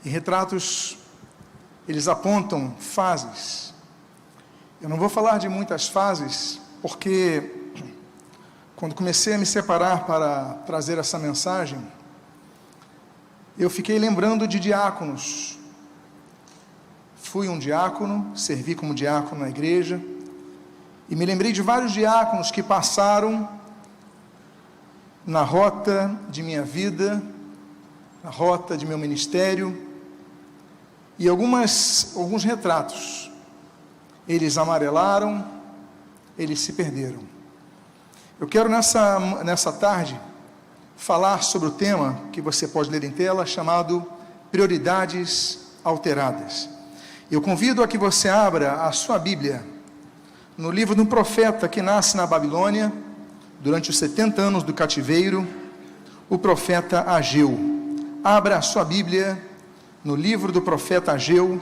E retratos, eles apontam fases. Eu não vou falar de muitas fases, porque quando comecei a me separar para trazer essa mensagem, eu fiquei lembrando de diáconos. Fui um diácono, servi como diácono na igreja, e me lembrei de vários diáconos que passaram na rota de minha vida, na rota de meu ministério, e alguns retratos. Eles amarelaram, eles se perderam. Eu quero nessa tarde falar sobre o tema que você pode ler em tela, chamado Prioridades Alteradas. Eu convido a que você abra a sua Bíblia no livro de um profeta que nasce na Babilônia, durante os 70 anos do cativeiro, o profeta Ageu. Abra a sua Bíblia no livro do profeta Ageu,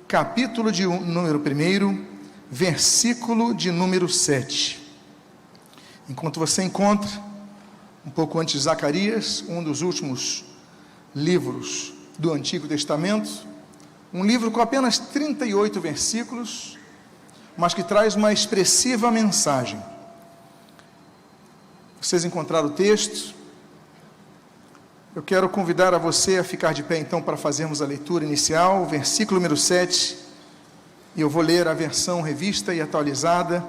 capítulo de número 1, versículo de número 7. Enquanto você encontra, um pouco antes de Zacarias, um dos últimos livros do Antigo Testamento, um livro com apenas 38 versículos, mas que traz uma expressiva mensagem. Vocês encontraram o texto? Eu quero convidar a você a ficar de pé então para fazermos a leitura inicial, versículo número 7, e eu vou ler a versão revista e atualizada.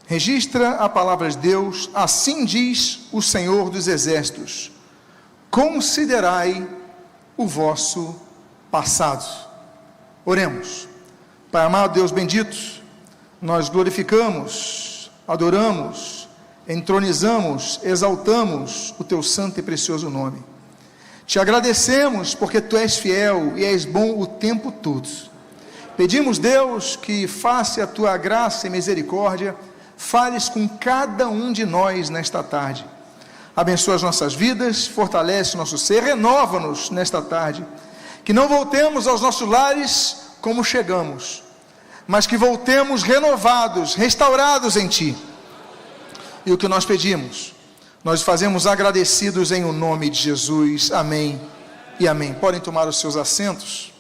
Registra a palavra de Deus: assim diz o Senhor dos Exércitos, considerai o vosso passado. Oremos. Pai amado, Deus bendito, nós glorificamos, adoramos, entronizamos, exaltamos o teu santo e precioso nome. Te agradecemos porque tu és fiel e és bom o tempo todo. Pedimos, Deus, que face a tua graça e misericórdia, fales com cada um de nós nesta tarde. Abençoa as nossas vidas, fortalece o nosso ser, renova-nos nesta tarde. Que não voltemos aos nossos lares como chegamos, mas que voltemos renovados, restaurados em ti. E o que nós pedimos, nós fazemos agradecidos em o nome de Jesus. Amém e amém. Podem tomar os seus assentos.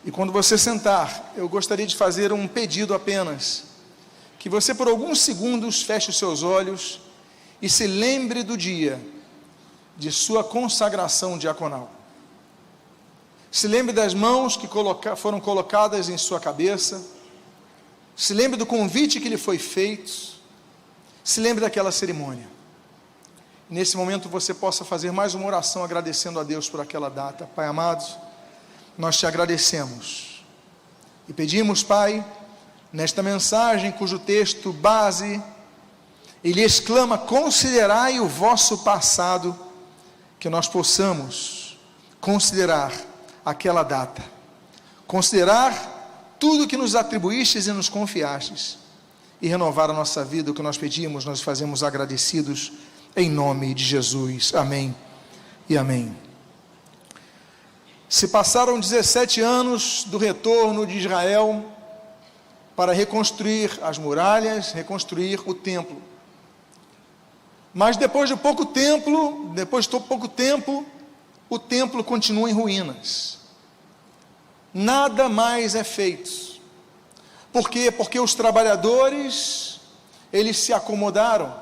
E quando você sentar, eu gostaria de fazer um pedido apenas. Que você por alguns segundos feche os seus olhos e se lembre do dia de sua consagração diaconal. Se lembre das mãos que foram colocadas em sua cabeça. Se lembre do convite que lhe foi feito. Se lembre daquela cerimônia. Nesse momento você possa fazer mais uma oração agradecendo a Deus por aquela data. Pai amado, nós te agradecemos e pedimos, Pai, nesta mensagem cujo texto base, ele exclama: considerai o vosso passado, que nós possamos considerar aquela data, considerar tudo que nos atribuístes e nos confiastes, e renovar a nossa vida. O que nós pedimos, nós fazemos agradecidos em nome de Jesus. Amém e amém. Se passaram 17 anos do retorno de Israel para reconstruir as muralhas, reconstruir o templo. Mas depois de pouco tempo, o templo continua em ruínas. Nada mais é feito. Por quê? Porque os trabalhadores, eles se acomodaram.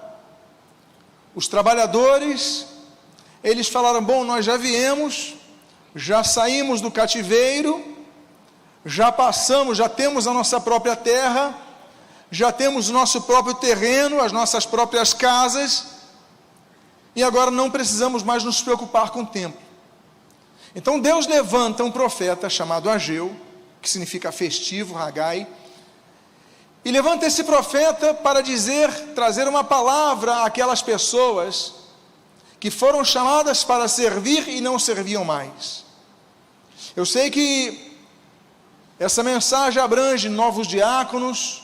Os trabalhadores, eles falaram: bom, nós já viemos, já saímos do cativeiro, já passamos, já temos a nossa própria terra, já temos o nosso próprio terreno, as nossas próprias casas, e agora não precisamos mais nos preocupar com o templo. Então Deus levanta um profeta chamado Ageu, que significa festivo, Hagai, e levanta esse profeta para trazer uma palavra àquelas pessoas que foram chamadas para servir e não serviam mais. Eu sei que essa mensagem abrange novos diáconos,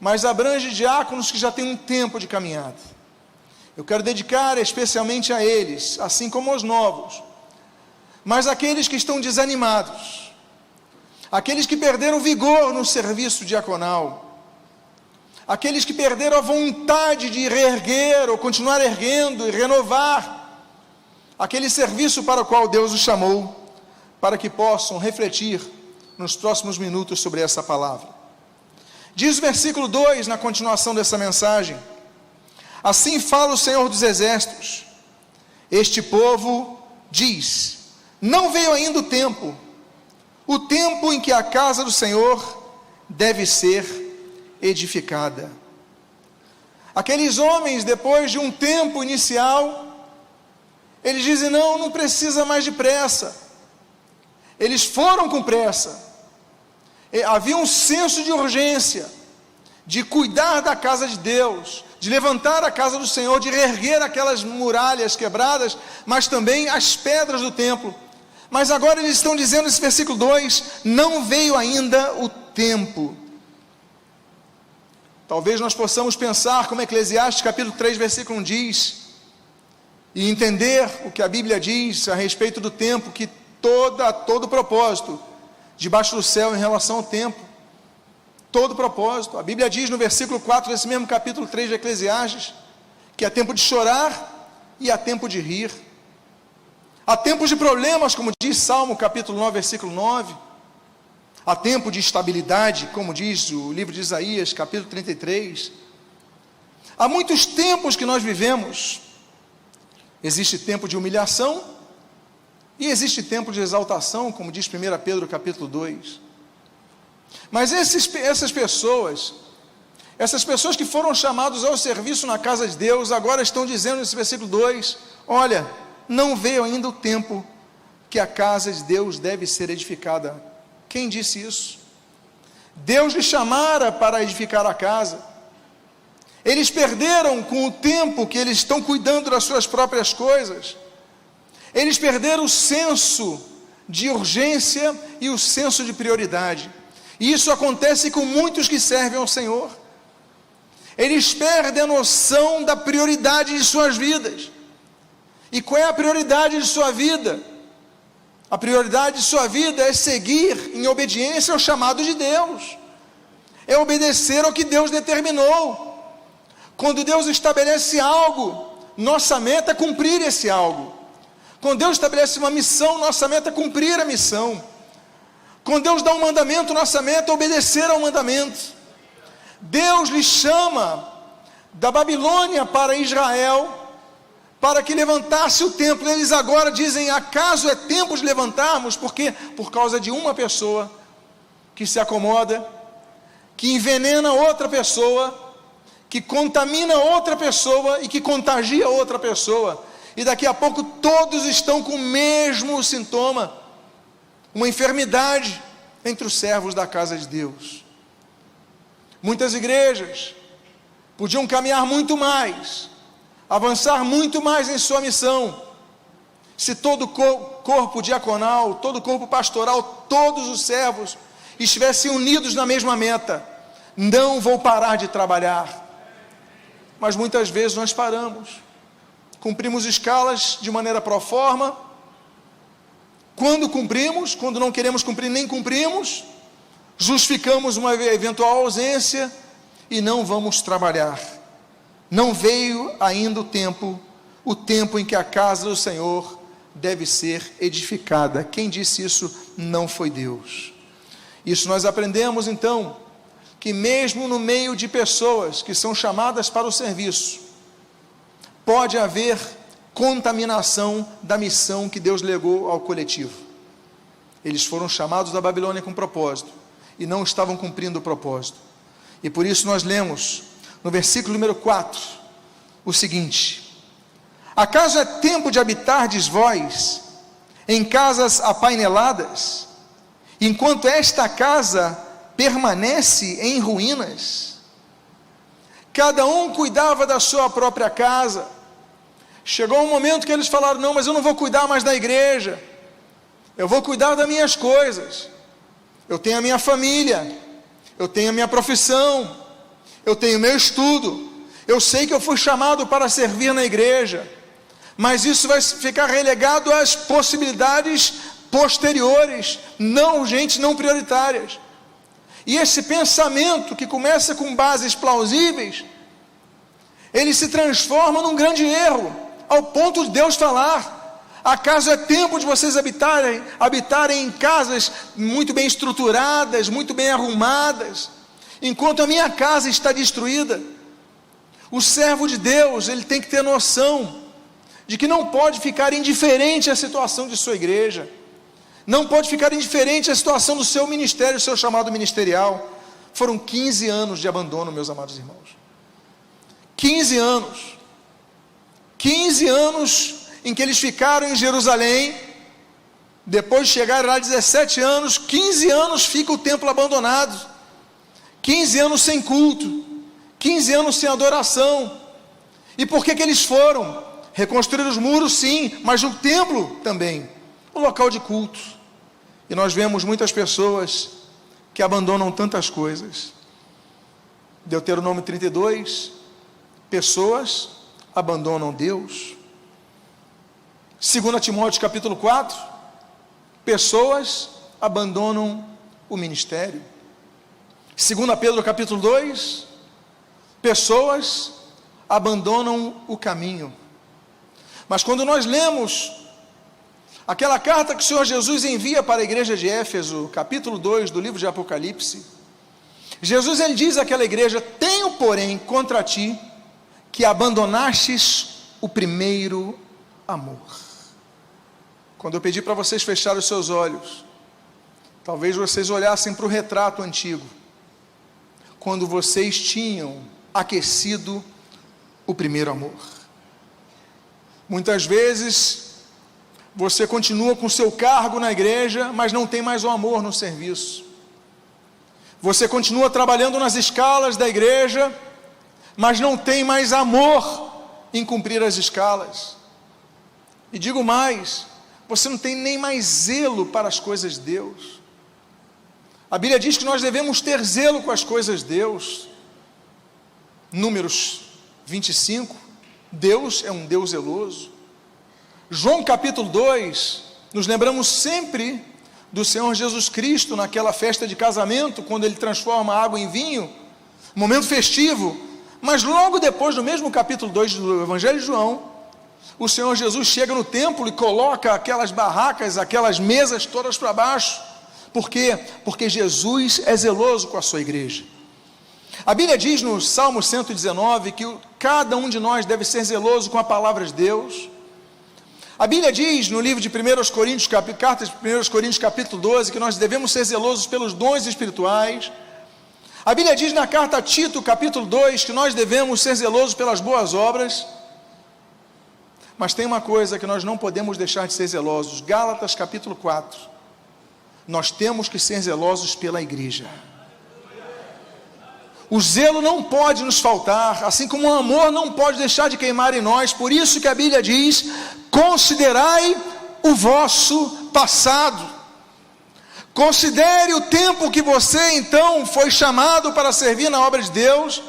mas abrange diáconos que já têm um tempo de caminhada. Eu quero dedicar especialmente a eles, assim como aos novos, mas aqueles que estão desanimados, aqueles que perderam vigor no serviço diaconal, aqueles que perderam a vontade de reerguer ou continuar erguendo e renovar aquele serviço para o qual Deus os chamou, para que possam refletir nos próximos minutos sobre essa palavra. Diz o versículo 2, na continuação dessa mensagem: assim fala o Senhor dos Exércitos, este povo diz, não veio ainda o tempo em que a casa do Senhor deve ser edificada. Aqueles homens, depois de um tempo inicial, eles dizem, não precisa mais de pressa. Eles foram com pressa. Havia um senso de urgência, de cuidar da casa de Deus, de levantar a casa do Senhor, de reerguer aquelas muralhas quebradas, mas também as pedras do templo. Mas agora eles estão dizendo nesse versículo 2, não veio ainda o tempo. Talvez nós possamos pensar como Eclesiastes capítulo 3, versículo 1 diz, e entender o que a Bíblia diz a respeito do tempo, que todo propósito debaixo do céu em relação ao tempo, todo propósito. A Bíblia diz no versículo 4 desse mesmo capítulo 3 de Eclesiastes, que há tempo de chorar e há tempo de rir. Há tempos de problemas, como diz Salmo capítulo 9, versículo 9. Há tempo de estabilidade, como diz o livro de Isaías, capítulo 33. Há muitos tempos que nós vivemos. Existe tempo de humilhação e existe tempo de exaltação, como diz 1 Pedro capítulo 2. Mas essas pessoas que foram chamados ao serviço na casa de Deus, agora estão dizendo nesse versículo 2, olha, não veio ainda o tempo que a casa de Deus deve ser edificada. Quem disse isso? Deus lhes chamara para edificar a casa. Eles perderam com o tempo que eles estão cuidando das suas próprias coisas. Eles perderam o senso de urgência e o senso de prioridade. E isso acontece com muitos que servem ao Senhor. Eles perdem a noção da prioridade de suas vidas. E qual é a prioridade de sua vida? A prioridade de sua vida é seguir em obediência ao chamado de Deus. É obedecer ao que Deus determinou. Quando Deus estabelece algo, nossa meta é cumprir esse algo. Quando Deus estabelece uma missão, nossa meta é cumprir a missão. Quando Deus dá um mandamento, nossa meta é obedecer ao mandamento. Deus lhe chama da Babilônia para Israel, para que levantasse o templo. Eles agora dizem, acaso é tempo de levantarmos? Porque por causa de uma pessoa que se acomoda, que envenena outra pessoa, que contamina outra pessoa e que contagia outra pessoa. E daqui a pouco todos estão com o mesmo sintoma, uma enfermidade entre os servos da casa de Deus. Muitas igrejas podiam caminhar muito mais, avançar muito mais em sua missão, se todo o corpo diaconal, todo o corpo pastoral, todos os servos estivessem unidos na mesma meta. Não vou parar de trabalhar. Mas muitas vezes nós paramos, cumprimos escalas de maneira pro forma. Quando cumprimos, quando não queremos cumprir, nem cumprimos, justificamos uma eventual ausência e não vamos trabalhar. Não veio ainda o tempo em que a casa do Senhor deve ser edificada. Quem disse isso não foi Deus. Isso nós aprendemos então, que mesmo no meio de pessoas que são chamadas para o serviço, pode haver contaminação da missão que Deus legou ao coletivo. Eles foram chamados da Babilônia com propósito, e não estavam cumprindo o propósito. E por isso nós lemos no versículo número 4, o seguinte: acaso é tempo de habitardes vós em casas apaineladas, enquanto esta casa permanece em ruínas? Cada um cuidava da sua própria casa. Chegou um momento que eles falaram, não, mas eu não vou cuidar mais da igreja, eu vou cuidar das minhas coisas. Eu tenho a minha família, eu tenho a minha profissão, eu tenho o meu estudo, eu sei que eu fui chamado para servir na igreja, mas isso vai ficar relegado às possibilidades posteriores, não urgentes, não prioritárias. E esse pensamento, que começa com bases plausíveis, ele se transforma num grande erro, ao ponto de Deus falar, Acaso é tempo de vocês habitarem em casas muito bem estruturadas, muito bem arrumadas, enquanto a minha casa está destruída? O servo de Deus, ele tem que ter noção de que não pode ficar indiferente à situação de sua igreja, não pode ficar indiferente à situação do seu ministério, do seu chamado ministerial. Foram 15 anos de abandono, meus amados irmãos. 15 anos. 15 anos em que eles ficaram em Jerusalém. Depois de chegarem lá 17 anos, 15 anos fica o templo abandonado. 15 anos sem culto. 15 anos sem adoração. E por que eles foram? Reconstruir os muros, sim, mas o templo também, o local de culto. E nós vemos muitas pessoas que abandonam tantas coisas. Deuteronômio 32, pessoas abandonam Deus. 2 Timóteo capítulo 4, pessoas abandonam o ministério. 2 Pedro capítulo 2, pessoas abandonam o caminho. Mas quando nós lemos aquela carta que o Senhor Jesus envia para a igreja de Éfeso, capítulo 2 do livro de Apocalipse, Jesus ele diz àquela igreja: tenho porém contra ti que abandonastes o primeiro amor. Quando eu pedi para vocês fecharem os seus olhos, talvez vocês olhassem para o retrato antigo, quando vocês tinham aquecido o primeiro amor. Muitas vezes você continua com seu cargo na igreja, mas não tem mais o amor no serviço. Você continua trabalhando nas escalas da igreja, mas não tem mais amor em cumprir as escalas. E digo mais, você não tem nem mais zelo para as coisas de Deus. A Bíblia diz que nós devemos ter zelo com as coisas de Deus. Números 25, Deus é um Deus zeloso. João capítulo 2, nos lembramos sempre do Senhor Jesus Cristo naquela festa de casamento, quando ele transforma a água em vinho, momento festivo. Mas logo depois, no mesmo capítulo 2 do Evangelho de João, o Senhor Jesus chega no templo e coloca aquelas barracas, aquelas mesas todas para baixo. Por quê? Porque Jesus é zeloso com a sua igreja. A Bíblia diz no Salmo 119 que cada um de nós deve ser zeloso com a palavra de Deus. A Bíblia diz no livro de 1 Coríntios, carta de 1 Coríntios capítulo 12, que nós devemos ser zelosos pelos dons espirituais. A Bíblia diz na carta a Tito, capítulo 2, que nós devemos ser zelosos pelas boas obras. Mas tem uma coisa que nós não podemos deixar de ser zelosos. Gálatas capítulo 4. Nós temos que ser zelosos pela igreja. O zelo não pode nos faltar, assim como o amor não pode deixar de queimar em nós. Por isso que a Bíblia diz: considerai o vosso passado. Considere o tempo que você então foi chamado para servir na obra de Deus,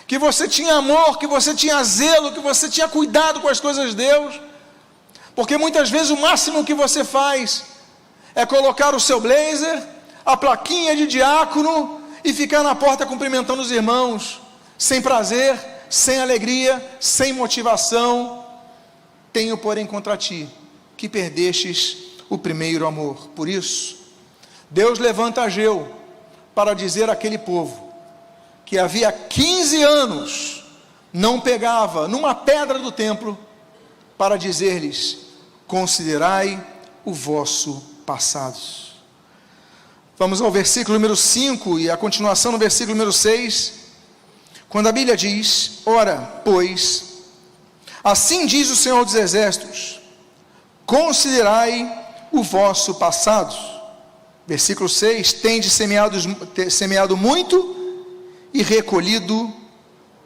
que você tinha amor, que você tinha zelo, que você tinha cuidado com as coisas de Deus. Porque muitas vezes o máximo que você faz é colocar o seu blazer, a plaquinha de diácono e ficar na porta cumprimentando os irmãos, sem prazer, sem alegria, sem motivação. Tenho, porém, contra ti que perdestes o primeiro amor. Por isso, Deus levanta Ageu para dizer àquele povo que havia 15 anos não pegava numa pedra do templo, para dizer-lhes: considerai o vosso passado. Vamos ao versículo número 5 e a continuação no versículo número 6, quando a Bíblia diz: ora, pois, assim diz o Senhor dos Exércitos, considerai o vosso passado. Versículo 6, tendes semeado muito e recolhido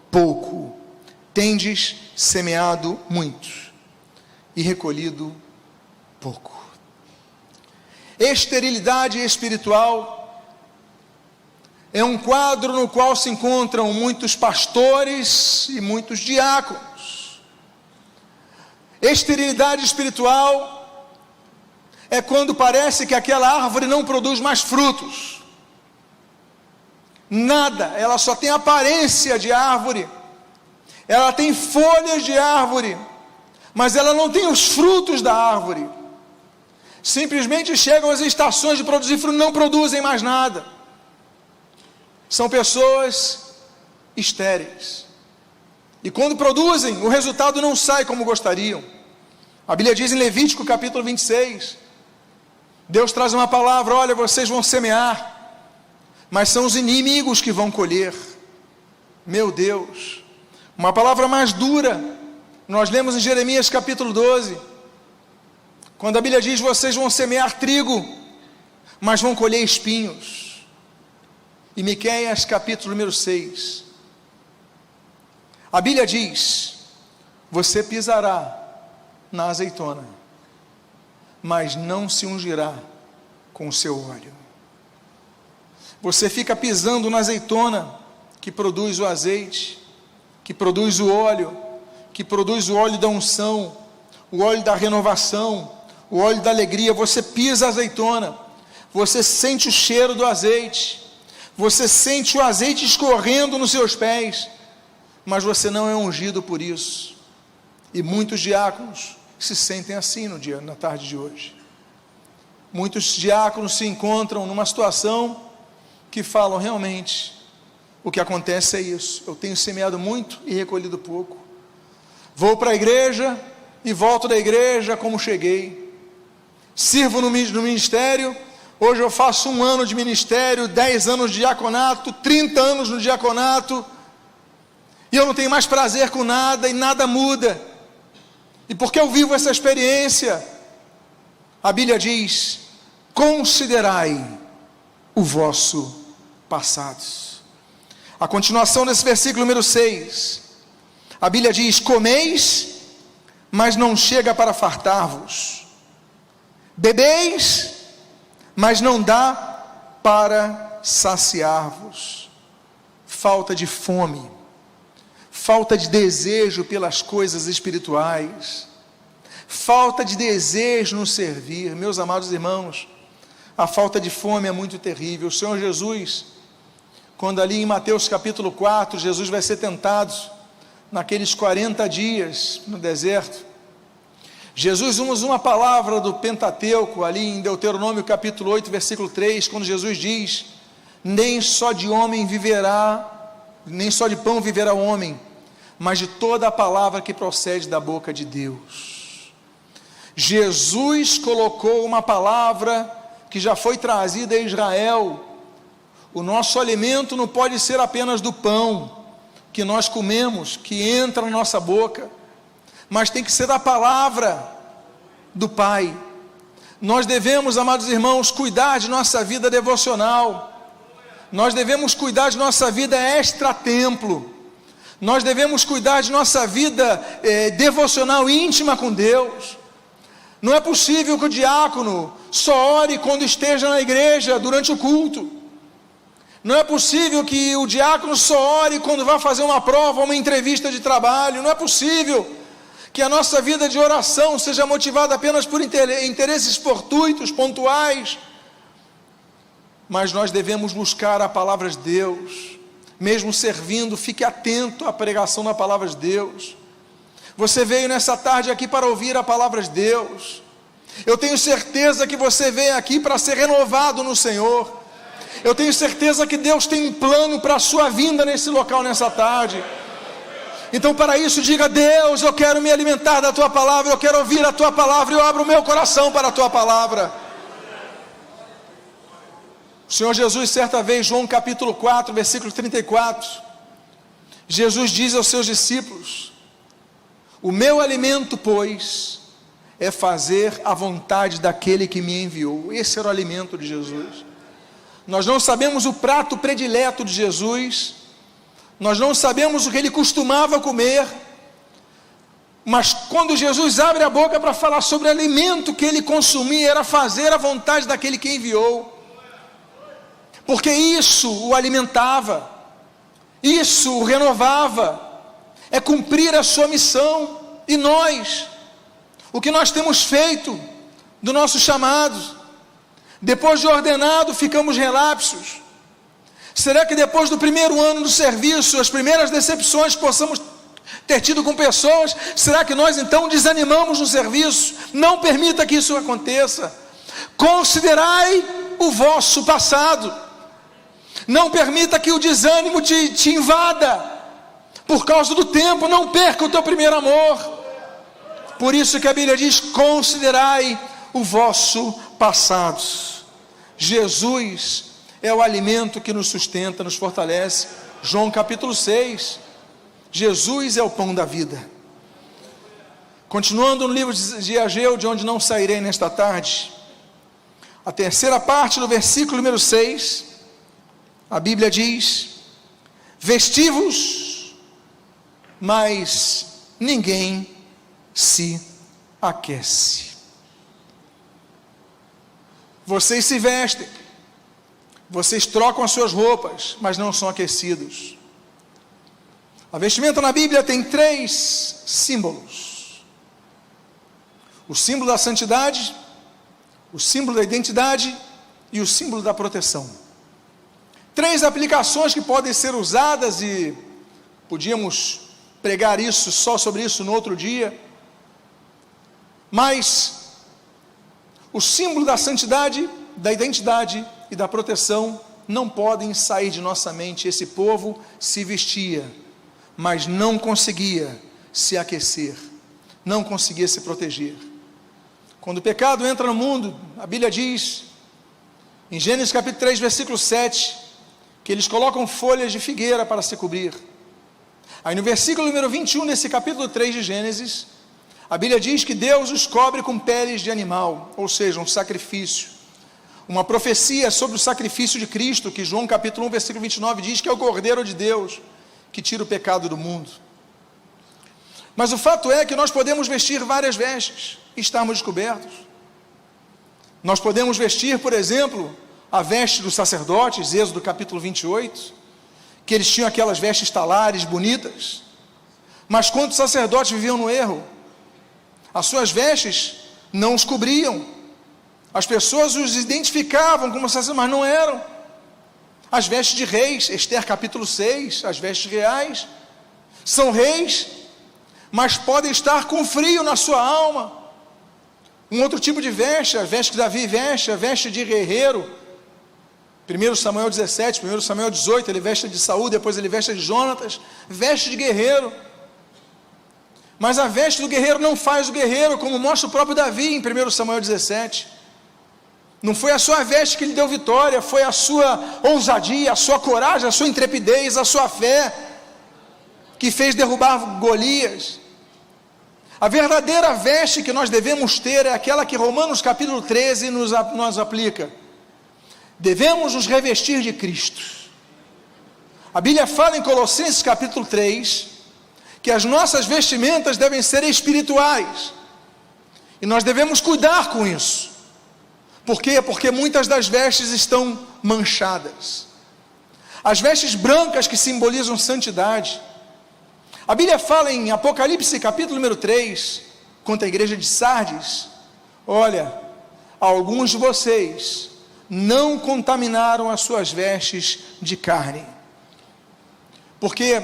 pouco. Tendes semeado muito e recolhido pouco. Esterilidade espiritual é um quadro no qual se encontram muitos pastores e muitos diáconos. Esterilidade espiritual é quando parece que aquela árvore não produz mais frutos. Nada, ela só tem aparência de árvore, ela tem folhas de árvore, mas ela não tem os frutos da árvore. Simplesmente chegam as estações de produzir fruto, não produzem mais nada. São pessoas estéreis. E quando produzem, o resultado não sai como gostariam. A Bíblia diz em Levítico capítulo 26, Deus traz uma palavra: olha, vocês vão semear, mas são os inimigos que vão colher. Meu Deus, uma palavra mais dura, nós lemos em Jeremias capítulo 12, quando a Bíblia diz: vocês vão semear trigo, mas vão colher espinhos. E Miqueias capítulo número 6, a Bíblia diz: você pisará na azeitona, mas não se ungirá com o seu óleo. Você fica pisando na azeitona que produz o azeite, que produz o óleo, que produz o óleo da unção, o óleo da renovação, o óleo da alegria. Você pisa a azeitona, você sente o cheiro do azeite, você sente o azeite escorrendo nos seus pés, mas você não é ungido por isso. E muitos diáconos se sentem assim na tarde de hoje. Muitos diáconos se encontram numa situação que falam: realmente, o que acontece é isso, eu tenho semeado muito e recolhido pouco. Vou para a igreja e volto da igreja como cheguei. Sirvo no ministério, hoje eu faço 1 ano de ministério, 10 anos de diaconato, 30 anos no diaconato, e eu não tenho mais prazer com nada, e nada muda. E porque eu vivo essa experiência, a Bíblia diz: considerai o vosso passado. A continuação desse versículo número 6, a Bíblia diz: comeis, mas não chega para fartar-vos, bebeis, mas não dá para saciar-vos. Falta de fome, falta de desejo pelas coisas espirituais, falta de desejo no servir. Meus amados irmãos, a falta de fome é muito terrível. O Senhor Jesus, quando ali em Mateus capítulo 4, Jesus vai ser tentado naqueles 40 dias no deserto, Jesus usa uma palavra do Pentateuco, ali em Deuteronômio capítulo 8, versículo 3, quando Jesus diz: nem só de homem viverá, nem só de pão viverá o homem, mas de toda a palavra que procede da boca de Deus. Jesus colocou uma palavra que já foi trazida a Israel: o nosso alimento não pode ser apenas do pão que nós comemos, que entra na nossa boca, mas tem que ser da palavra do Pai. Nós devemos, amados irmãos, cuidar de nossa vida devocional, nós devemos cuidar de nossa vida extra-templo, nós devemos cuidar de nossa vida devocional íntima com Deus. Não é possível que o diácono só ore quando esteja na igreja durante o culto. Não é possível que o diácono só ore quando vai fazer uma prova, uma entrevista de trabalho. Não é possível que a nossa vida de oração seja motivada apenas por interesses fortuitos, pontuais. Mas nós devemos buscar a palavra de Deus. Mesmo servindo, fique atento à pregação da palavra de Deus. Você veio nessa tarde aqui para ouvir a palavra de Deus. Eu tenho certeza que você veio aqui para ser renovado no Senhor. Eu tenho certeza que Deus tem um plano para a sua vinda nesse local, nessa tarde. Então, para isso, diga: Deus, eu quero me alimentar da Tua Palavra, eu quero ouvir a Tua Palavra, eu abro o meu coração para a Tua Palavra. O Senhor Jesus, certa vez, João capítulo 4, versículo 34, Jesus diz aos seus discípulos: o meu alimento, pois, é fazer a vontade daquele que me enviou. Esse era o alimento de Jesus. Nós não sabemos o prato predileto de Jesus, nós não sabemos o que ele costumava comer, mas quando Jesus abre a boca para falar sobre o alimento que ele consumia, era fazer a vontade daquele que enviou, porque isso o alimentava, isso o renovava, é cumprir a sua missão. E nós, o que nós temos feito do nosso chamado? Depois de ordenado, ficamos relapsos. Será que depois do primeiro ano do serviço, as primeiras decepções que ter tido com pessoas, será que nós então desanimamos no serviço? Não permita que isso aconteça. Considerai o vosso passado. Não permita que o desânimo te invada. Por causa do tempo, não perca o teu primeiro amor. Por isso que a Bíblia diz: considerai o vosso passado. Jesus é o alimento que nos sustenta, nos fortalece. João capítulo 6. Jesus é o pão da vida. Continuando no livro de Ageu, de onde não sairei nesta tarde, a terceira parte do versículo número 6, a Bíblia diz: vesti-vos, mas ninguém se aquece. Vocês se vestem, vocês trocam as suas roupas, mas não são aquecidos. A vestimenta na Bíblia tem 3 símbolos: o símbolo da santidade, o símbolo da identidade e o símbolo da proteção. 3 aplicações que podem ser usadas, e podíamos pregar só sobre isso no outro dia, mas o símbolo da santidade, da identidade e da proteção não podem sair de nossa mente. Esse povo se vestia, mas não conseguia se aquecer, não conseguia se proteger. Quando o pecado entra no mundo, a Bíblia diz, em Gênesis capítulo 3, versículo 7, que eles colocam folhas de figueira para se cobrir. Aí no versículo número 21, desse capítulo 3 de Gênesis, a Bíblia diz que Deus os cobre com peles de animal, ou seja, um sacrifício. Uma profecia sobre o sacrifício de Cristo, que João capítulo 1, versículo 29 diz que é o Cordeiro de Deus, que tira o pecado do mundo. Mas o fato é que nós podemos vestir várias vestes e estarmos descobertos. Nós podemos vestir, por exemplo, a veste dos sacerdotes, Êxodo capítulo 28, que eles tinham aquelas vestes talares bonitas, mas quantos sacerdotes viviam no erro? As suas vestes não os cobriam, as pessoas os identificavam como sacerdotes, mas não eram. As vestes de reis, Ester capítulo 6, as vestes reais, são reis, mas podem estar com frio na sua alma. Um outro tipo de veste, a veste que Davi veste, a veste de guerreiro, 1 Samuel 17, 1 Samuel 18, ele veste de Saul, depois ele veste de Jonatas, veste de guerreiro. Mas a veste do guerreiro não faz o guerreiro, como mostra o próprio Davi em 1 Samuel 17. Não foi a sua veste que lhe deu vitória, foi a sua ousadia, a sua coragem, a sua intrepidez, a sua fé, que fez derrubar Golias. A verdadeira veste que nós devemos ter é aquela que Romanos capítulo 13 nos aplica. Devemos nos revestir de Cristo. A Bíblia fala em Colossenses capítulo 3, que as nossas vestimentas devem ser espirituais, e nós devemos cuidar com isso. Por quê? Porque muitas das vestes estão manchadas. As vestes brancas que simbolizam santidade. A Bíblia fala em Apocalipse capítulo número 3, contra a igreja de Sardes: olha, alguns de vocês não contaminaram as suas vestes de carne. Por quê?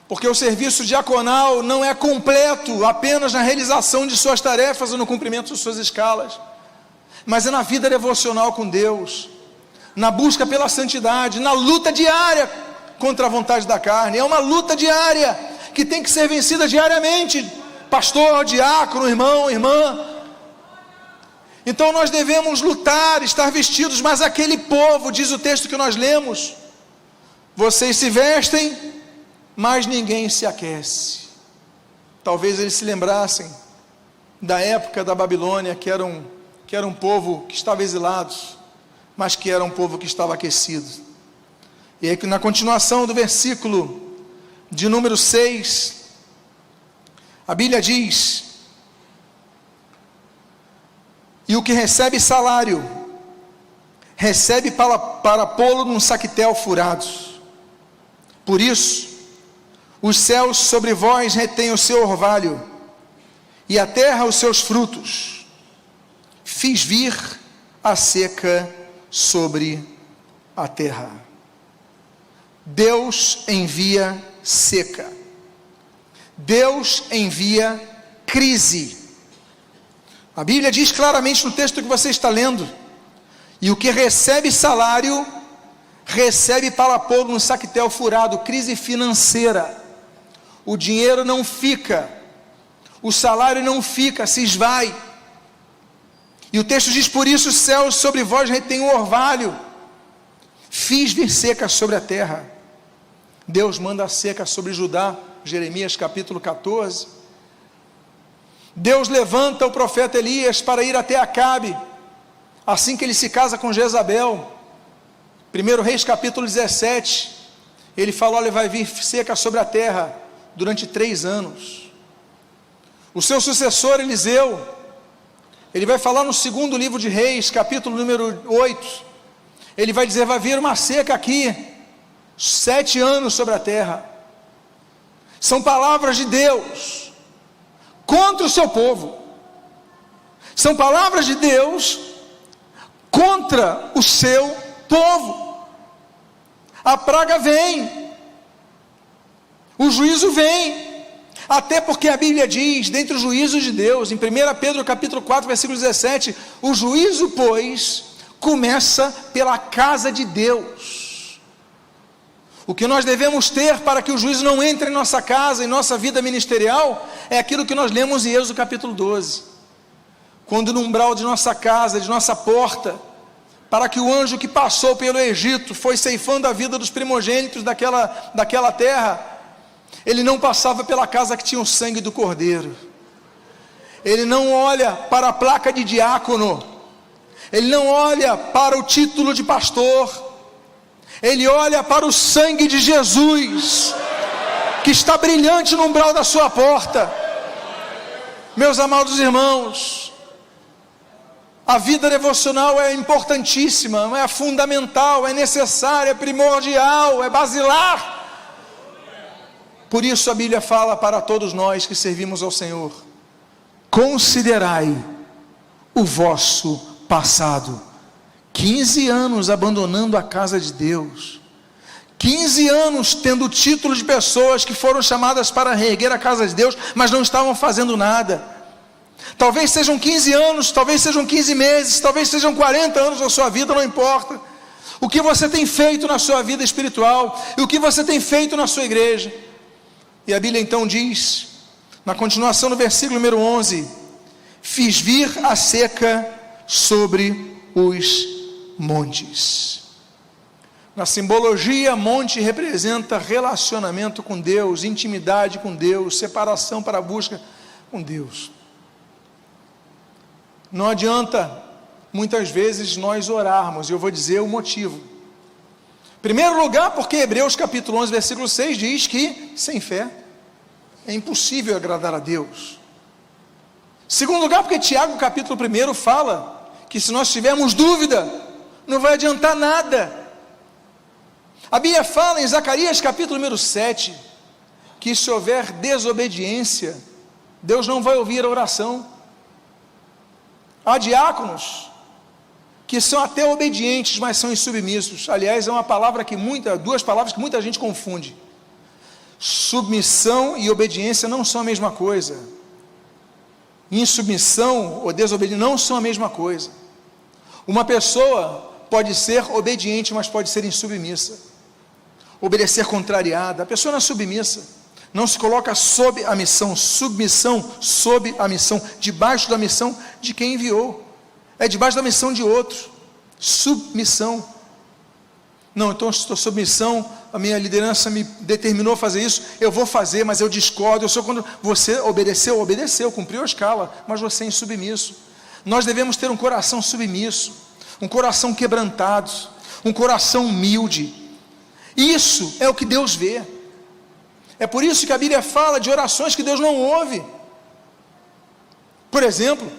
Porque o serviço diaconal não é completo apenas na realização de suas tarefas ou no cumprimento de suas escalas, mas é na vida devocional com Deus, na busca pela santidade, na luta diária contra a vontade da carne. É uma luta diária que tem que ser vencida diariamente, pastor, diácono, irmão, irmã. Então nós devemos lutar, estar vestidos, mas aquele povo, diz o texto que nós lemos, vocês se vestem, mas ninguém se aquece. Talvez eles se lembrassem da época da Babilônia, que era um povo que estava exilado, mas que era um povo que estava aquecido. E aí na continuação do versículo de número 6, a Bíblia diz: e o que recebe salário, recebe para pô-lo num saquetel furado. Por isso, os céus sobre vós retêm o seu orvalho, e a terra os seus frutos. Fiz vir a seca sobre a terra. Deus envia seca. Deus envia crise. A Bíblia diz claramente no texto que você está lendo: e o que recebe salário, recebe para pôr num saquetel furado. Crise financeira. O dinheiro não fica, o salário não fica, se esvai. E o texto diz: por isso os céus sobre vós retêm o orvalho, fiz vir seca sobre a terra. Deus manda a seca sobre Judá, Jeremias capítulo 14. Deus levanta o profeta Elias para ir até Acabe, assim que ele se casa com Jezabel. 1 Reis capítulo 17, ele fala: olha, vai vir seca sobre a terra durante 3 anos. O seu sucessor Eliseu, ele vai falar no 2º livro de Reis, capítulo número 8, ele vai dizer: vai vir uma seca aqui, 7 anos sobre a terra. São palavras de Deus contra o seu povo, são palavras de Deus contra o seu povo. A praga vem, o juízo vem, até porque a Bíblia diz, dentre os juízos de Deus, em 1 Pedro capítulo 4, versículo 17, o juízo, pois, começa pela casa de Deus. O que nós devemos ter para que o juízo não entre em nossa casa, em nossa vida ministerial, é aquilo que nós lemos em Êxodo capítulo 12, quando no umbral de nossa casa, de nossa porta, para que o anjo que passou pelo Egito, foi ceifando a vida dos primogênitos daquela terra, ele não passava pela casa que tinha o sangue do cordeiro, ele não olha para a placa de diácono, ele não olha para o título de pastor, ele olha para o sangue de Jesus, que está brilhante no umbral da sua porta. Meus amados irmãos, a vida devocional é importantíssima, é fundamental, é necessária, é primordial, é basilar. Por isso a Bíblia fala para todos nós que servimos ao Senhor: considerai o vosso passado. 15 anos abandonando a casa de Deus, 15 anos tendo título de pessoas que foram chamadas para reerguer a casa de Deus, mas não estavam fazendo nada. Talvez sejam 15 anos, talvez sejam 15 meses, talvez sejam 40 anos da sua vida, não importa. O que você tem feito na sua vida espiritual, e o que você tem feito na sua igreja. E a Bíblia então diz, na continuação do versículo número 11: fiz vir a seca sobre os montes. Na simbologia, monte representa relacionamento com Deus, intimidade com Deus, separação para a busca com Deus. Não adianta muitas vezes nós orarmos, e eu vou dizer o motivo. Em primeiro lugar, porque Hebreus capítulo 11, versículo 6 diz que sem fé é impossível agradar a Deus. Em segundo lugar, porque Tiago capítulo 1 fala que se nós tivermos dúvida, não vai adiantar nada. A Bíblia fala em Zacarias capítulo número 7, que se houver desobediência, Deus não vai ouvir a oração. Há diáconos que são até obedientes, mas são insubmissos. Aliás, é duas palavras que muita gente confunde. Submissão e obediência não são a mesma coisa. Insubmissão ou desobediência não são a mesma coisa. Uma pessoa pode ser obediente, mas pode ser insubmissa, obedecer contrariada. A pessoa não é submissa, não se coloca sob a missão. Submissão, sob a missão, debaixo da missão de quem enviou, é debaixo da missão de outro. Submissão, não, então estou sob missão, a minha liderança me determinou a fazer isso, eu vou fazer, mas eu discordo. Eu sou quando você obedeceu, cumpriu a escala, mas você é insubmisso. Nós devemos ter um coração submisso, um coração quebrantado, um coração humilde. Isso é o que Deus vê. É por isso que a Bíblia fala de orações que Deus não ouve. Por exemplo,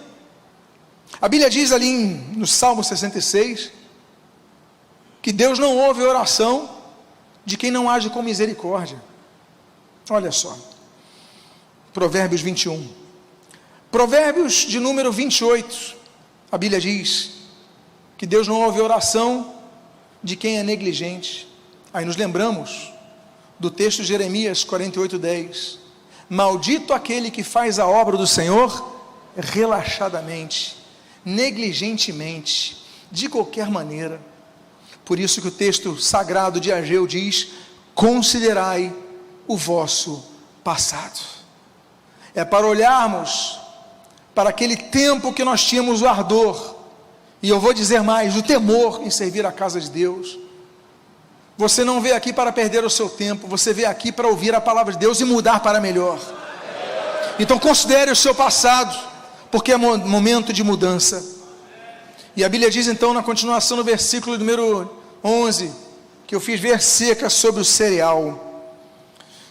a Bíblia diz ali no Salmo 66, que Deus não ouve a oração de quem não age com misericórdia. Olha só, Provérbios 21, Provérbios de número 28, a Bíblia diz que Deus não ouve a oração de quem é negligente. Aí nos lembramos do texto de Jeremias 48:10, Maldito aquele que faz a obra do Senhor relaxadamente, negligentemente, de qualquer maneira. Por isso que o texto sagrado de Ageu diz: considerai o vosso passado. É para olharmos para aquele tempo que nós tínhamos o ardor, e eu vou dizer mais, o temor em servir a casa de Deus. Você não veio aqui para perder o seu tempo, você veio aqui para ouvir a palavra de Deus e mudar para melhor. Então considere o seu passado, porque é momento de mudança. E a Bíblia diz então, na continuação no versículo número 11, que eu fiz ver seca sobre o cereal.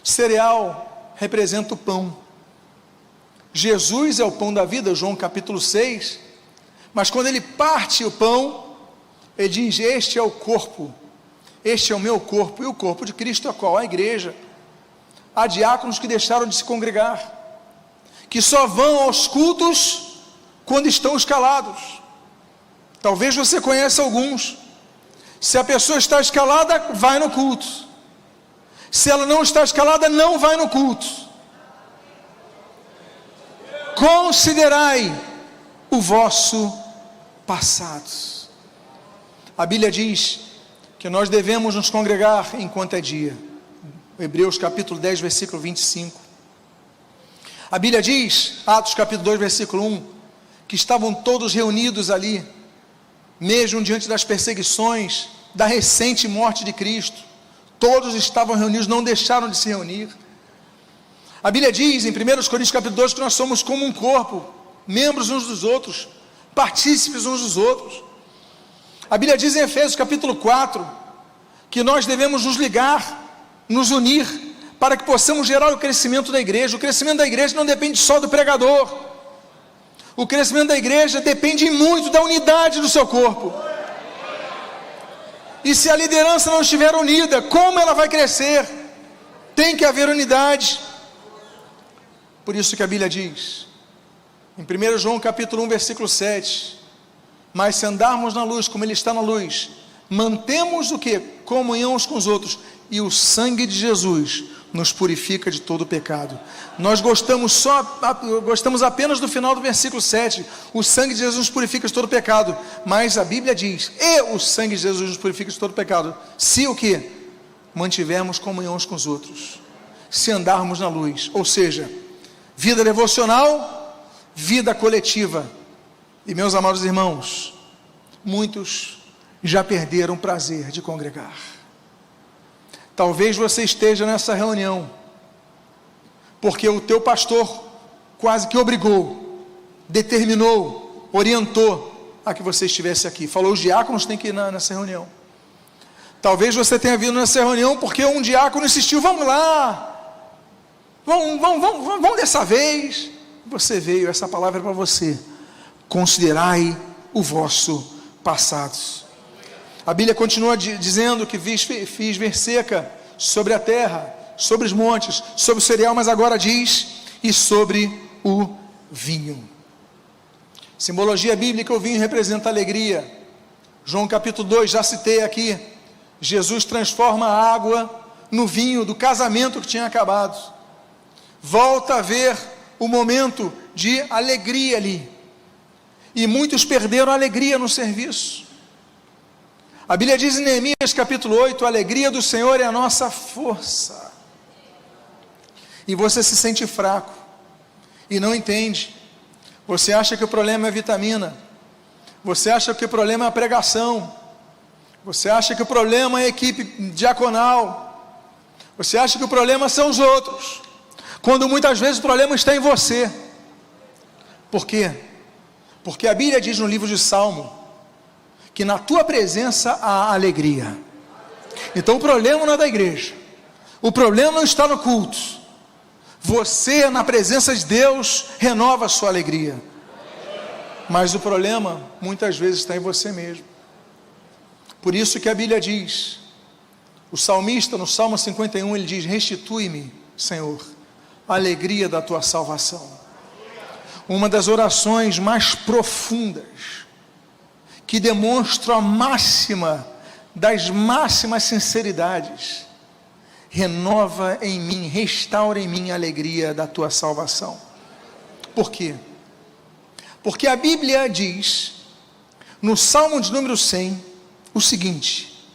Cereal representa o pão. Jesus é o pão da vida, João capítulo 6, mas quando ele parte o pão, ele diz: este é o corpo, este é o meu corpo. E o corpo de Cristo é qual? A igreja. Há diáconos que deixaram de se congregar, que só vão aos cultos quando estão escalados. Talvez você conheça alguns. Se a pessoa está escalada, vai no culto. Se ela não está escalada, não vai no culto. Considerai o vosso passado. A Bíblia diz que nós devemos nos congregar enquanto é dia. Hebreus capítulo 10, versículo 25. A Bíblia diz, Atos capítulo 2, versículo 1, que estavam todos reunidos ali, mesmo diante das perseguições, da recente morte de Cristo. Todos estavam reunidos, não deixaram de se reunir. A Bíblia diz em 1 Coríntios capítulo 2 que nós somos como um corpo, membros uns dos outros, partícipes uns dos outros. A Bíblia diz em Efésios capítulo 4 que nós devemos nos ligar, nos unir, para que possamos gerar o crescimento da igreja. O crescimento da igreja não depende só do pregador. O crescimento da igreja depende muito da unidade do seu corpo. E se a liderança não estiver unida, como ela vai crescer? Tem que haver unidade. Por isso que a Bíblia diz, em 1 João capítulo 1, versículo 7, mas se andarmos na luz, como Ele está na luz, mantemos o que? Comunhão uns com os outros, e o sangue de Jesus nos purifica de todo o pecado. Nós gostamos apenas do final do versículo 7, o sangue de Jesus nos purifica de todo o pecado, mas a Bíblia diz, e o sangue de Jesus nos purifica de todo o pecado, se o que? Mantivermos comunhão uns com os outros, se andarmos na luz, ou seja, vida devocional, vida coletiva. E meus amados irmãos, muitos já perderam o prazer de congregar. Talvez você esteja nessa reunião porque o teu pastor quase que obrigou, determinou, orientou a que você estivesse aqui. Falou: os diáconos têm que ir nessa reunião. Talvez você tenha vindo nessa reunião porque um diácono insistiu: vamos lá, vamos dessa vez. Você veio, essa palavra é para você. Considerai o vosso passado. A Bíblia continua dizendo que fiz ver seca sobre a terra, sobre os montes, sobre o cereal, mas agora diz, e sobre o vinho. Simbologia bíblica: o vinho representa alegria. João capítulo 2, já citei aqui, Jesus transforma a água no vinho do casamento que tinha acabado. Volta a ver o momento de alegria ali, e muitos perderam a alegria no serviço. A Bíblia diz em Neemias capítulo 8, a alegria do Senhor é a nossa força. E você se sente fraco, e não entende. Você acha que o problema é a vitamina, você acha que o problema é a pregação, você acha que o problema é a equipe diaconal, você acha que o problema são os outros, quando muitas vezes o problema está em você. Por quê? Porque a Bíblia diz no livro de Salmo, que na tua presença há alegria. Então o problema não é da igreja, o problema não está no culto. Você, na presença de Deus, renova a sua alegria. Mas o problema muitas vezes está em você mesmo. Por isso que a Bíblia diz, o salmista no Salmo 51, ele diz: restitui-me, Senhor, a alegria da tua salvação. Uma das orações mais profundas, que demonstra a máxima das máximas sinceridades, renova em mim, restaura em mim a alegria da tua salvação. Por quê? Porque a Bíblia diz, no Salmo de número 100, o seguinte: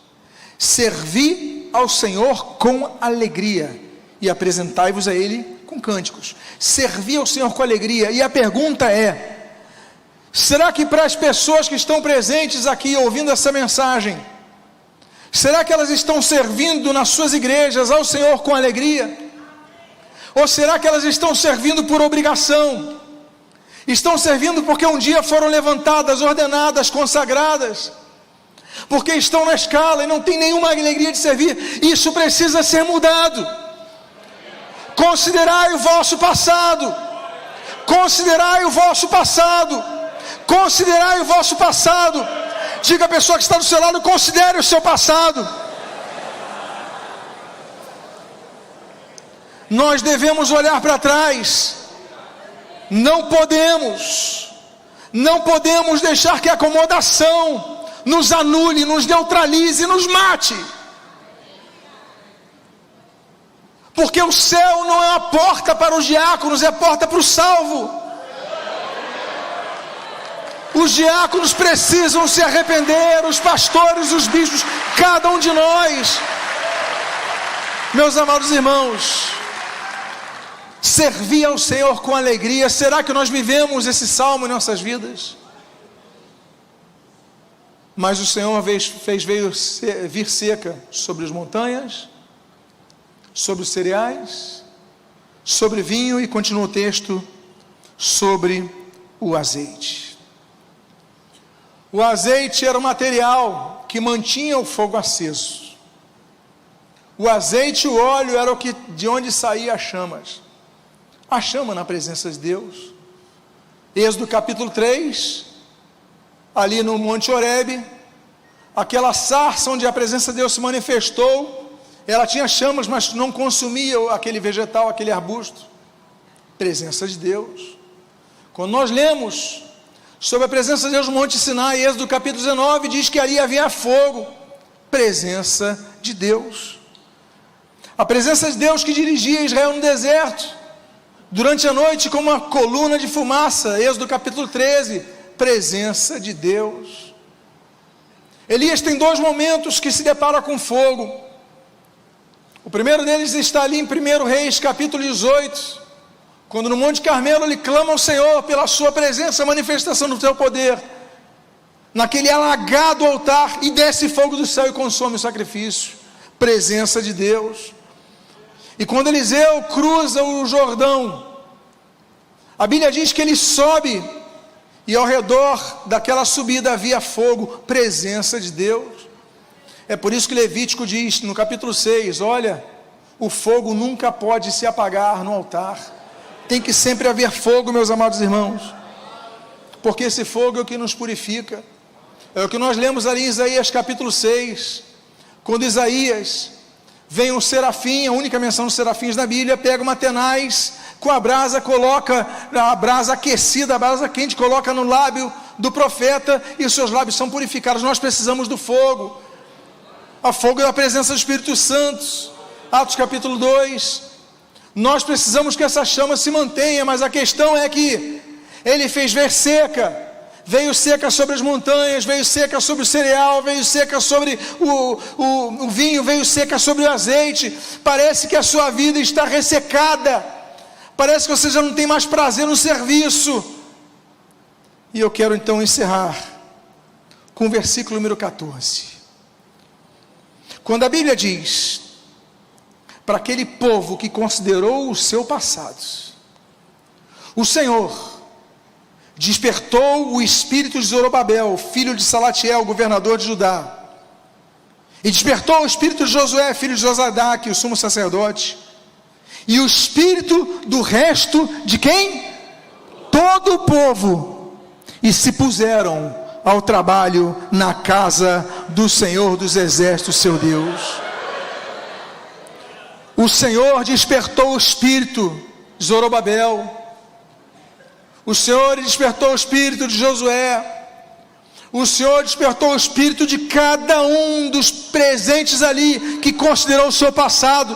servi ao Senhor com alegria e apresentai-vos a Ele com cânticos. Servi ao Senhor com alegria. E a pergunta é: será que para as pessoas que estão presentes aqui ouvindo essa mensagem, será que elas estão servindo nas suas igrejas ao Senhor com alegria? Ou será que elas estão servindo por obrigação? Estão servindo porque um dia foram levantadas, ordenadas, consagradas, porque estão na escala e não tem nenhuma alegria de servir? Isso precisa ser mudado. Considerai o vosso passado. Considerai o vosso passado. Considerai o vosso passado. Diga à pessoa que está do seu lado: considere o seu passado. Nós devemos olhar para trás. Não podemos deixar que a acomodação nos anule, nos neutralize, nos mate. Porque o céu não é uma porta para os diáconos, é a porta para o salvo. Os diáconos precisam se arrepender, os pastores, os bispos, cada um de nós. Meus amados irmãos, servir ao Senhor com alegria. Será que nós vivemos esse salmo em nossas vidas? Mas o Senhor fez vir seca sobre as montanhas, sobre os cereais, sobre vinho, e continua o texto, sobre o azeite. O azeite era o material que mantinha o fogo aceso. O azeite e o óleo era de onde saía as chamas. A chama na presença de Deus. Êxodo capítulo 3, ali no Monte Horebe, aquela sarça onde a presença de Deus se manifestou, ela tinha chamas, mas não consumia aquele vegetal, aquele arbusto. Presença de Deus. Quando nós lemos sobre a presença de Deus no Monte Sinai, Êxodo capítulo 19, diz que ali havia fogo. Presença de Deus. A presença de Deus que dirigia Israel no deserto durante a noite como uma coluna de fumaça. Êxodo capítulo 13, presença de Deus. Elias tem dois momentos que se depara com fogo. O primeiro deles está ali em 1 Reis capítulo 18, quando no Monte Carmelo ele clama ao Senhor pela sua presença, a manifestação do teu poder, naquele alagado altar, e desce fogo do céu e consome o sacrifício. Presença de Deus. E quando Eliseu cruza o Jordão, a Bíblia diz que ele sobe, e ao redor daquela subida havia fogo. Presença de Deus. É por isso que Levítico diz no capítulo 6, olha, o fogo nunca pode se apagar no altar. Tem que sempre haver fogo, meus amados irmãos, porque esse fogo é o que nos purifica. É o que nós lemos ali em Isaías capítulo 6, quando Isaías vem um serafim, a única menção dos serafins na Bíblia, pega uma tenaz com a brasa, coloca a brasa aquecida, a brasa quente, coloca no lábio do profeta, e os seus lábios são purificados. Nós precisamos do fogo. A fogo é a presença do Espírito Santo. Atos capítulo 2. Nós precisamos que essa chama se mantenha, mas a questão é que ele fez ver seca. Veio seca sobre as montanhas, veio seca sobre o cereal, veio seca sobre o vinho, veio seca sobre o azeite. Parece que a sua vida está ressecada. Parece que você já não tem mais prazer no serviço. E eu quero então encerrar com o versículo número 14. Quando a Bíblia diz, para aquele povo que considerou o seu passado, o Senhor despertou o espírito de Zorobabel, filho de Salatiel, governador de Judá, e despertou o espírito de Josué, filho de Josadaque, o sumo sacerdote, e o espírito do resto de quem? Todo o povo, e se puseram ao trabalho na casa do Senhor dos exércitos, seu Deus. O Senhor despertou o espírito de Zorobabel, o Senhor despertou o espírito de Josué, O Senhor despertou o espírito de cada um dos presentes ali, que considerou o seu passado,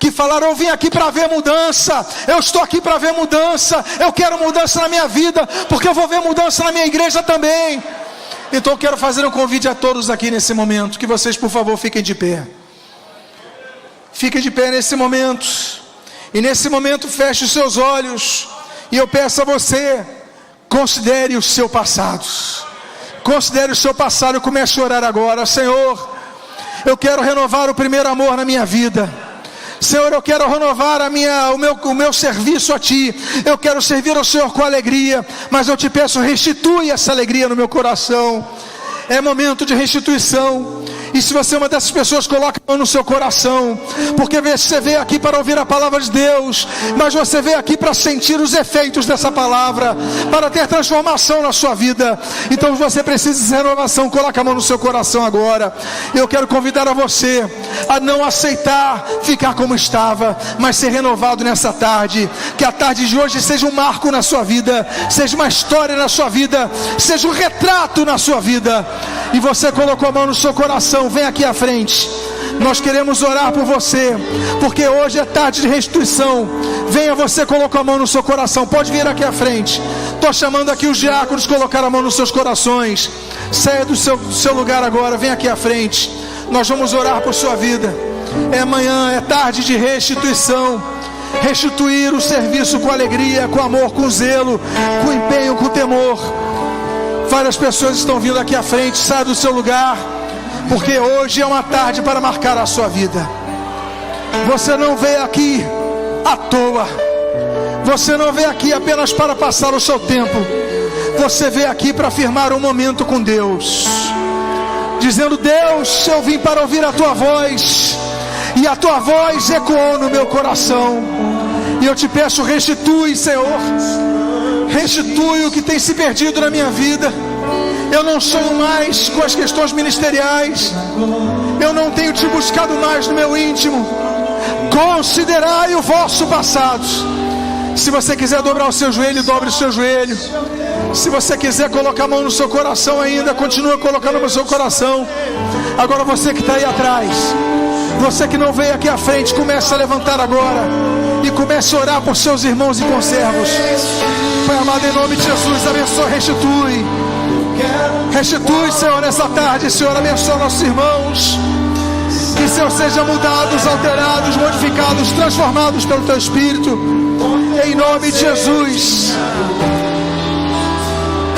que falaram: eu vim aqui para ver mudança, eu estou aqui para ver mudança, eu quero mudança na minha vida, porque eu vou ver mudança na minha igreja também. Então eu quero fazer um convite a todos aqui nesse momento, que vocês por favor fiquem de pé. Fiquem de pé nesse momento, e nesse momento feche os seus olhos, e eu peço a você, considere o seu passado. Considere o seu passado e comece a orar agora. Senhor, eu quero renovar o primeiro amor na minha vida. Senhor, eu quero renovar o meu serviço a Ti. Eu quero servir ao Senhor com alegria, mas eu te peço, restitui essa alegria no meu coração. É momento de restituição. E se você é uma dessas pessoas, coloca a mão no seu coração, porque você veio aqui para ouvir a palavra de Deus, mas você veio aqui para sentir os efeitos dessa palavra, para ter transformação na sua vida. Então você precisa de renovação. Coloca a mão no seu coração agora. Eu quero convidar a você a não aceitar ficar como estava, mas ser renovado nessa tarde. Que a tarde de hoje seja um marco na sua vida, seja uma história na sua vida, seja um retrato na sua vida. E você colocou a mão no seu coração, vem aqui à frente. Nós queremos orar por você, porque hoje é tarde de restituição. Venha, você colocou a mão no seu coração, pode vir aqui à frente. Estou chamando aqui os diáconos, colocar a mão nos seus corações. Saia do seu lugar agora, vem aqui à frente. Nós vamos orar por sua vida. É amanhã, é tarde de restituição. Restituir o serviço com alegria, com amor, com zelo, com empenho, com temor. Várias pessoas estão vindo aqui à frente. Saia do seu lugar, porque hoje é uma tarde para marcar a sua vida. Você não veio aqui à toa. Você não veio aqui apenas para passar o seu tempo. Você veio aqui para firmar um momento com Deus, dizendo: Deus, eu vim para ouvir a Tua voz, e a Tua voz ecoou no meu coração. E eu te peço, restitui, Senhor. Restitui o que tem se perdido na minha vida. Eu não sonho mais com as questões ministeriais. Eu não tenho te buscado mais no meu íntimo. Considerai o vosso passado. Se você quiser dobrar o seu joelho, dobre o seu joelho. Se você quiser colocar a mão no seu coração ainda, continua colocando no seu coração. Agora você que está aí atrás, você que não veio aqui à frente, comece a levantar agora e comece a orar por seus irmãos e conservos. Pai amado, em nome de Jesus, abençoa, restitui. Restitui, Senhor, nessa tarde. Senhor, abençoa nossos irmãos. Que, Senhor, sejam mudados, alterados, modificados, transformados pelo Teu Espírito. Em nome de Jesus.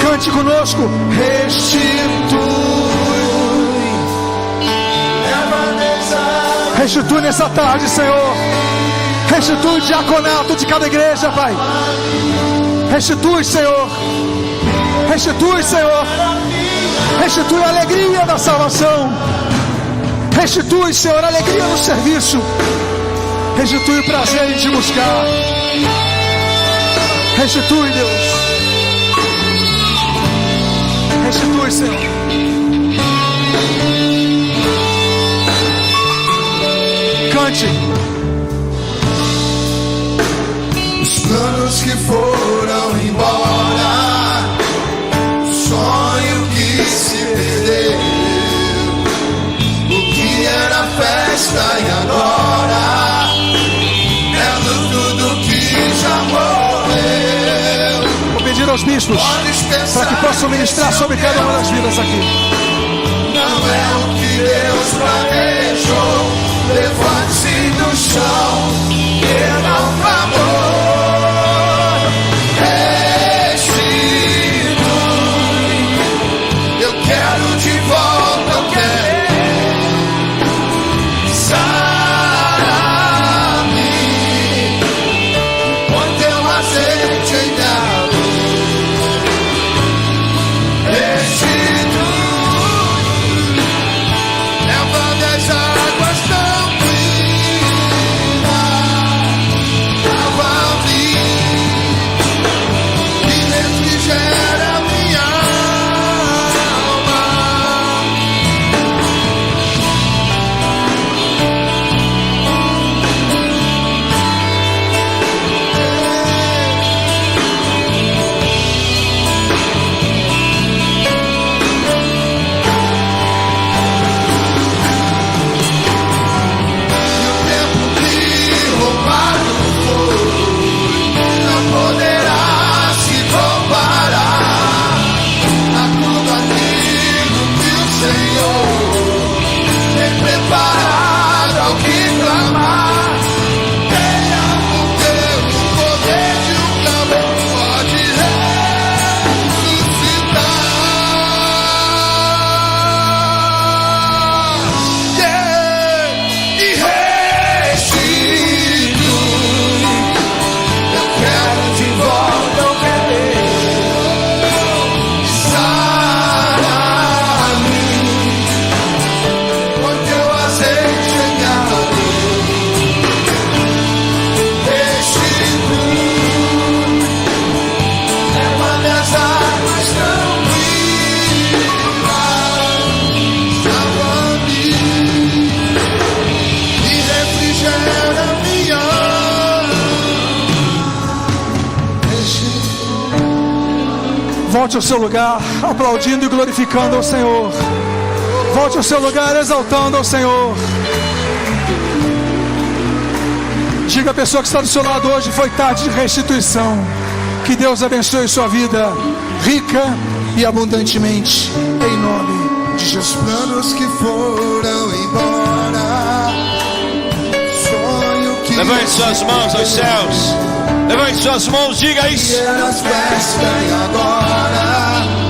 Cante conosco. Restitui. Restitui nessa tarde, Senhor. Restitui o diaconato de cada igreja, Pai. Restitui, Senhor. Restitui, Senhor. Restitui a alegria da salvação. Restitui, Senhor, a alegria no serviço. Restitui o prazer em te buscar. Restitui, Deus. Restitui, Senhor. Cante. Os planos que foram embora, o sonho que se perdeu, o que era festa e agora é tudo que já morreu. Vou pedir aos bispos para que possam ministrar sobre cada uma das vidas aqui. Não é o que Deus planejou. Levante-se do chão, perda o amor. Restitui. Eu quero de volta, eu quero. Sara-me com teu azeite em minha luz. Restitui. Volte ao seu lugar, aplaudindo e glorificando ao Senhor. Volte ao seu lugar, exaltando ao Senhor. Diga à pessoa que está do seu lado hoje: foi tarde de restituição. Que Deus abençoe sua vida, rica e abundantemente, em nome de Jesus. Os planos que foram embora, sonho que Levante suas mãos aos céus. Levante suas mãos, diga isso. as festas e agora